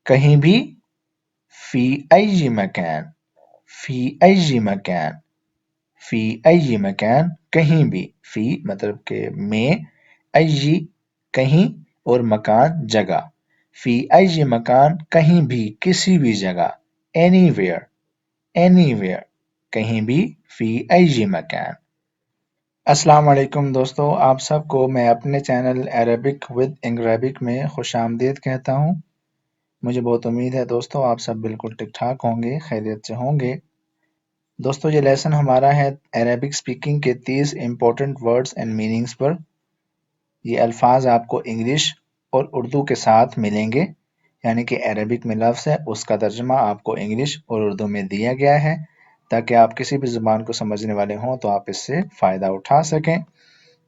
کہیں بھی فی ای مکان فی ای مکان فی ای مکان کہیں بھی فی مطلب کہ میں ای کہیں اور مکان جگہ فی ای مکان کہیں بھی کسی بھی جگہ اینی ویئر کہیں بھی فی ای مکان السلام علیکم دوستو، آپ سب کو میں اپنے چینل عربک ود انگریبک میں خوش آمدید کہتا ہوں۔ مجھے بہت امید ہے دوستو آپ سب بالکل ٹھیک ٹھاک ہوں گے، خیریت سے ہوں گے۔ دوستو یہ لیسن ہمارا ہے عربک سپیکنگ کے 30 امپورٹنٹ ورڈز اینڈ میننگز پر۔ یہ الفاظ آپ کو انگلش اور اردو کے ساتھ ملیں گے، یعنی کہ عربک میں لفظ ہے اس کا ترجمہ آپ کو انگلش اور اردو میں دیا گیا ہے تاکہ آپ کسی بھی زبان کو سمجھنے والے ہوں تو آپ اس سے فائدہ اٹھا سکیں۔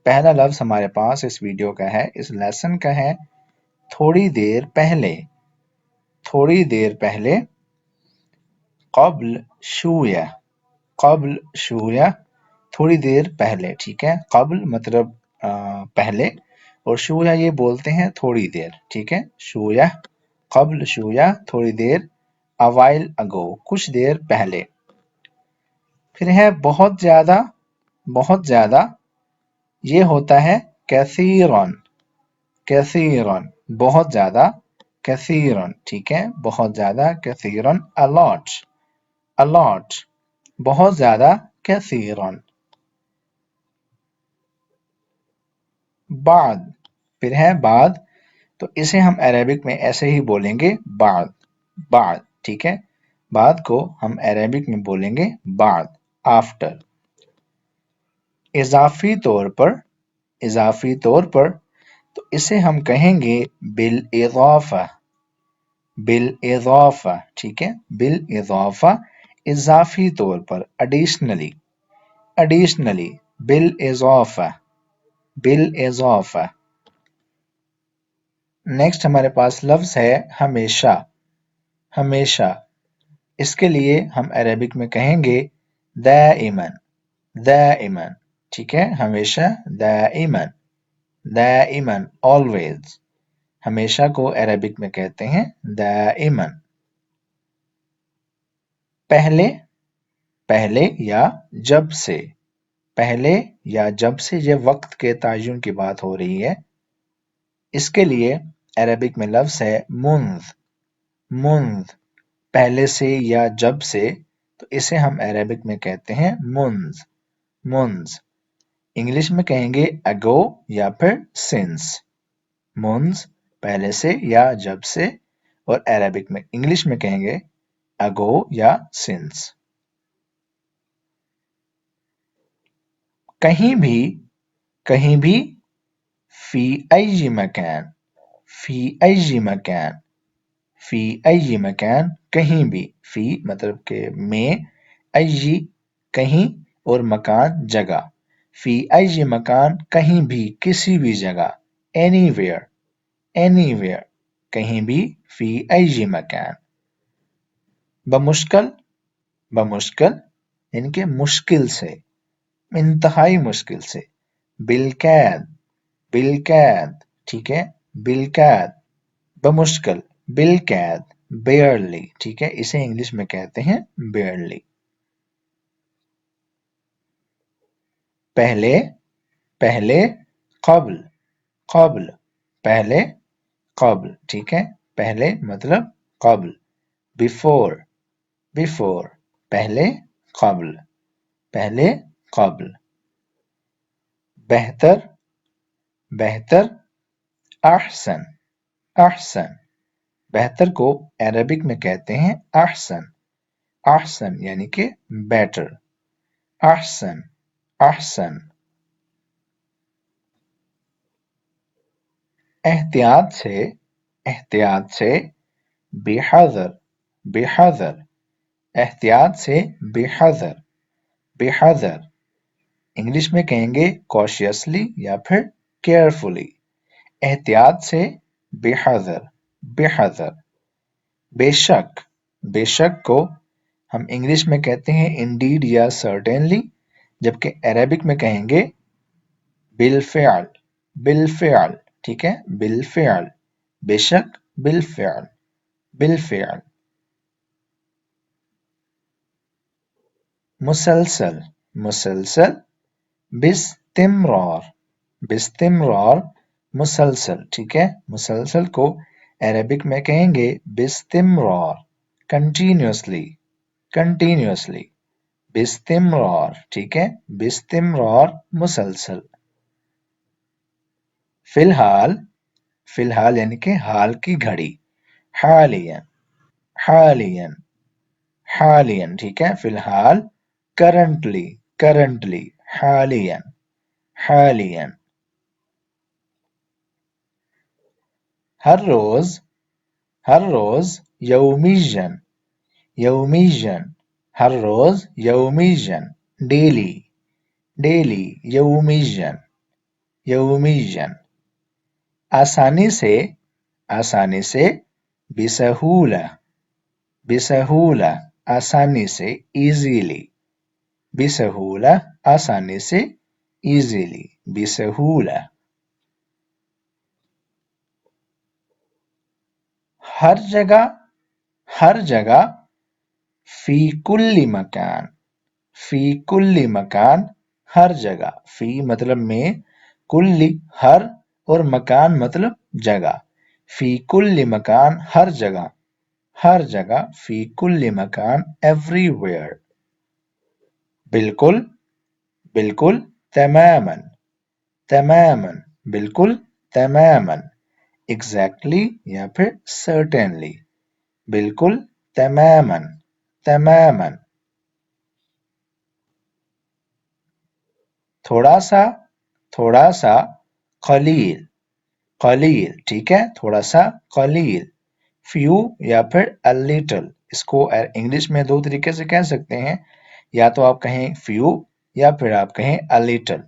پہلا لفظ ہمارے پاس اس ویڈیو کا ہے، اس لیسن کا ہے تھوڑی دیر پہلے۔ تھوڑی دیر پہلے، قبل شویہ، قبل شویہ، تھوڑی دیر پہلے، ٹھیک ہے۔ قبل مطلب پہلے، اور شویہ یہ بولتے ہیں تھوڑی دیر، ٹھیک ہے۔ شویہ، قبل شویہ، تھوڑی دیر، a while ago، کچھ دیر پہلے۔ پھر ہے بہت زیادہ، بہت زیادہ، یہ ہوتا ہے کثیرن، کثیرن، بہت زیادہ، کثیرن، ٹھیک ہے۔ بہت زیادہ، کثیرن، a lot، a lot، بہت زیادہ، کثیرن۔ بعد، پھر ہے بعد، تو اسے ہم عربک میں ایسے ہی بولیں گے بعد، بعد، ٹھیک ہے۔ بعد کو ہم عربک میں بولیں گے بعد، آفٹر۔ اضافی طور پر، اضافی طور پر، تو اسے ہم کہیں گے بالاضافہ، بالاضافہ، ٹھیک ہے۔ بالاضافہ، اضافی طور پر، ایڈیشنلی، ایڈیشنلی، بالاضافہ، بالاضافہ۔ نیکسٹ ہمارے پاس لفظ ہے ہمیشہ، ہمیشہ۔ اس کے لیے ہم عربک میں کہیں گے دائما، دائما، ٹھیک ہے۔ ہمیشہ، دائما، دائما، always، ہمیشہ کو عربک میں کہتے ہیں دائما۔ پہلے، پہلے یا جب سے، پہلے یا جب سے، یہ وقت کے تعین کی بات ہو رہی ہے۔ اس کے لیے عربک میں لفظ ہے منذ، منذ، پہلے سے یا جب سے، تو اسے ہم عربک میں کہتے ہیں منذ، منذ۔ انگلش میں کہیں گے ago یا پھر since، منذ، پہلے سے یا جب سے، اور عربک میں، انگلش میں کہیں گے ago یا since۔ کہیں بھی، کہیں بھی، فی ای مکان، فی ای مکان، فی ای مکان، کہیں بھی، فی مطلب کہ میں، ای کہیں اور مکان جگہ، فی ای مکان کہیں بھی کسی بھی جگہ، اینی ویئر، اینی ویئر، کہیں بھی، فی ای مکان۔ بمشکل، بمشکل یعنی کہ مشکل سے، انتہائی مشکل سے۔ بالکاد، بالکاد، ٹھیک ہے۔ بالکاد، بمشکل، بالکاد، بیئرلی، ٹھیک ہے۔ اسے انگلش میں کہتے ہیں بیئرلی۔ پہلے، پہلے، قبل، قبل، پہلے، قبل، ٹھیک ہے۔ پہلے مطلب قبل، بیفور، بیفور، پہلے، قبل، پہلے، قبل۔ بہتر، بہتر، احسن، احسن، بہتر کو عربک میں کہتے ہیں احسن، احسن یعنی کہ بیٹر، احسن، احسن۔ احتیاط سے، احتیاط سے، بحذر، بحذر، احتیاط سے، بحذر، بحذر۔ انگلش میں کہیں گے cautiously یا پھر carefully، احتیاط سے، بحذر، بحذر۔ بے شک، بے شک کو ہم انگلش میں کہتے ہیں indeed یا certainly، جبکہ عربک میں کہیں گے بالفعل، بالفعل، ٹھیک ہے۔ بالفعل، بے شک، بالفعل بالفعل. مسلسل مسلسل باستمرار باستمرار مسلسل. ٹھیک ہے، مسلسل کو عربک میں کہیں گے باستمرار، کنٹینیوسلی کنٹینیوسلی باستمرار. ٹھیک ہے، باستمرار مسلسل. فی الحال فی الحال یعنی کہ حال کی گھڑی، حالیا حالیا حالیا. ٹھیک ہے، فی الحال کرنٹلی کرنٹلی حالیا حالیا. ہر روز ہر روز یومیاً یومیاً ہر روز یومیاً ڈیلی ڈیلی یومیاً یومیاً. آسانی سے آسانی سے بسہولہ بسہولہ آسانی سے ایزیلی بسہولہ آسانی سے ایزیلی بسہولہ. ہر جگہ ہر جگہ فی کل مکان فی کل مکان ہر جگہ. فی مطلب میں، کل ہر، اور مکان مطلب جگہ. فی کل مکان ہر جگہ ہر جگہ. فی کل مکان ایوری ویئر. بالکل بالکل تماما تماما بالکل تماما. ایگزیکٹلی یا پھر سرٹنلی. بالکل تماما تماما. تھوڑا سا تھوڑا سا قلیل قلیل. ٹھیک ہے، تھوڑا سا قلیل. فیو یا پھر a little. اس کو انگلش میں دو طریقے سے کہہ سکتے ہیں، یا تو آپ کہیں فیو یا پھر آپ کہیں a little،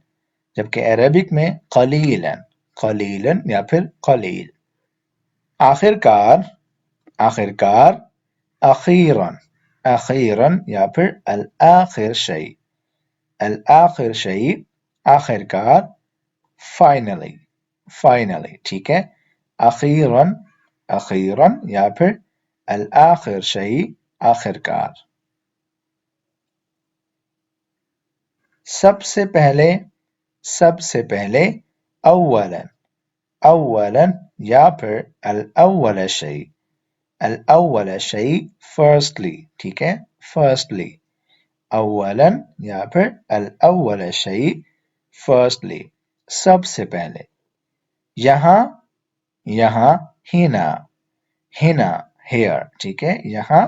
جبکہ عربک میں قلیلا قلیلا یا پھر قلیل. آخر کار آخر کار اخیراً اخیراً یا پھر الآخر شیء الآخر شیء آخر کار. Finally finally. ٹھیک ہے، اخیراً اخیراً یا پھر الآخر شیء آخر کار. سب سے پہلے سب سے پہلے اولا اولا یا پھر الاول شیء الاول شیء فرسٹلی. ٹھیک ہے، فرسٹلی. اولا یا پھر الاول شیء فرسٹلی، سب سے پہلے. یہاں یہاں ہنا ہنا ہیئر. ٹھیک ہے، یہاں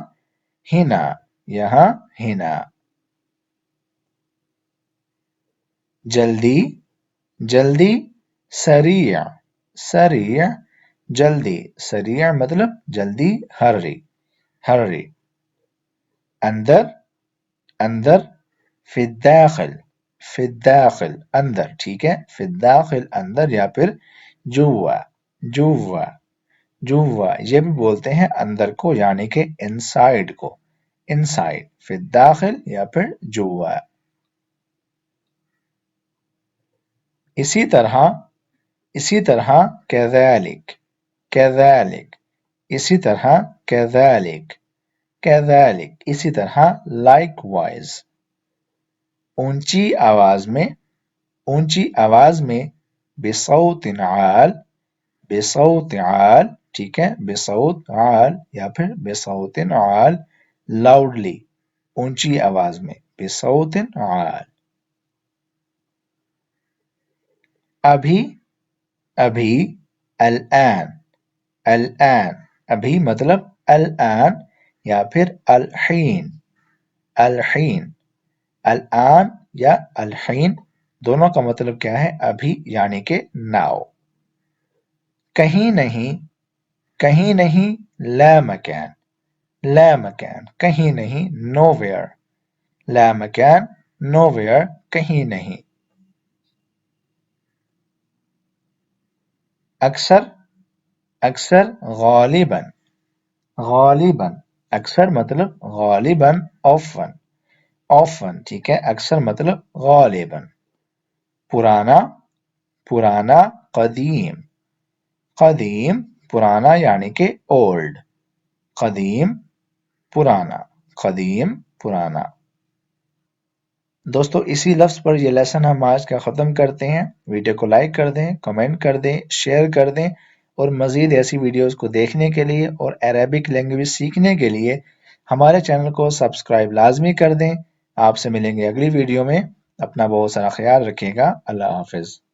ہنا یہاں ہنا. جلدی جلدی سریع سریع جلدی. سریع مطلب جلدی، ہرری ہرری. اندر اندر فی الداخل فی الداخل اندر. ٹھیک ہے، فی الداخل اندر یا پھر جوا جوا جوا. یہ بھی بولتے ہیں اندر کو، یعنی کہ انسائیڈ کو. انسائیڈ فی الداخل یا پھر جوا. اسی طرح کذالک کذالک اسی طرح کذالک کذالک اسی طرح لائک وائز. اونچی آواز میں بصوت عال بصوت عال. ٹھیک ہے، بصوت عال یا پھر بصوت عال لاؤڈلی، اونچی آواز میں بصوت عال. ابھی ابھی الآن الآن. ابھی مطلب الآن یا پھر الحین الحین. الآن یا الحین دونوں کا مطلب کیا ہے؟ ابھی یعنی کہ ناؤ. کہیں نہیں لا مکان لا مکان کہیں نہیں. نو ویئر لا مکان نو ویئر کہیں نہیں. اکثر اکثر غالباً غالباً. اکثر مطلب غالباً often often. ٹھیک ہے، اکثر مطلب غالباً. پرانا پرانا قدیم قدیم پرانا یعنی کہ اولڈ، قدیم پرانا، قدیم پرانا۔ دوستو اسی لفظ پر یہ لیسن ہم آج کا ختم کرتے ہیں۔ ویڈیو کو لائک کر دیں، کمنٹ کر دیں، شیئر کر دیں، اور مزید ایسی ویڈیوز کو دیکھنے کے لیے اور عربک لینگویج سیکھنے کے لیے ہمارے چینل کو سبسکرائب لازمی کر دیں۔ آپ سے ملیں گے اگلی ویڈیو میں۔ اپنا بہت سارا خیال رکھیے گا۔ اللہ حافظ۔